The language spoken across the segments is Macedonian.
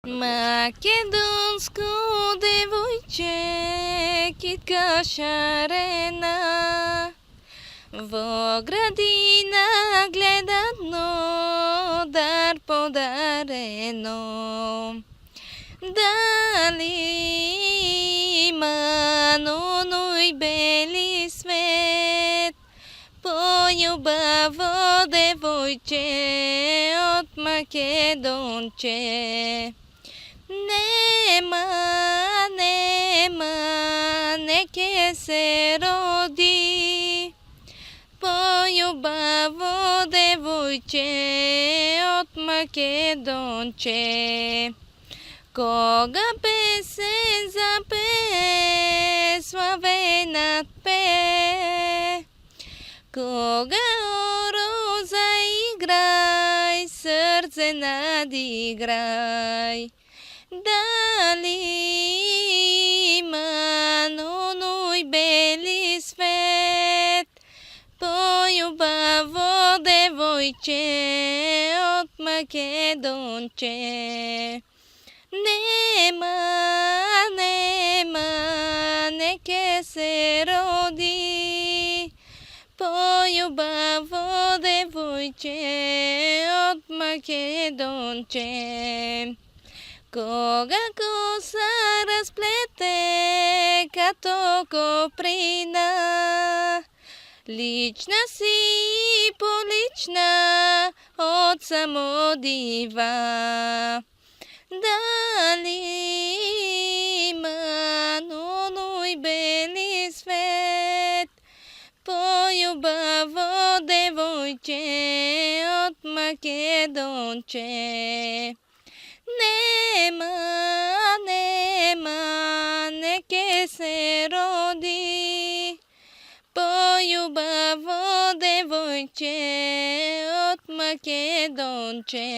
Македонско девойче, китка шарена, во градина гледа дно, дар подарено. Дали има оной бели свет, полюбаво девойче от Македонче. Нема, неке се роди, полюбаво девойче от Македонче. Кога песен запее, славенат пее, кога оро заиграй, сърце надиграй. Дали има оной бели свет, полюбаво девойче от Македонче. Нема, неке се роди, полюбаво девойче от Македонче. Кога коса разплете като коприна, лична си полична от самодива. Дали има оной бели свет, полюбаво девойче от Македонче. Нема, неке се роди, полюбаво девойче от Македонче.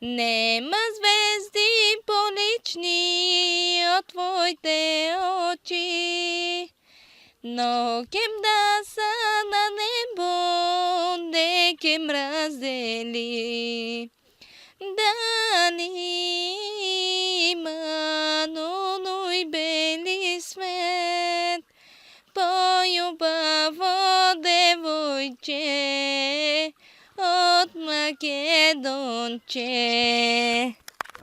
Нема звезди полични от твоите очи, но кем да са на небо, де кем раздели. Дали има оной бели свет, полюбаво девойче от Македонче.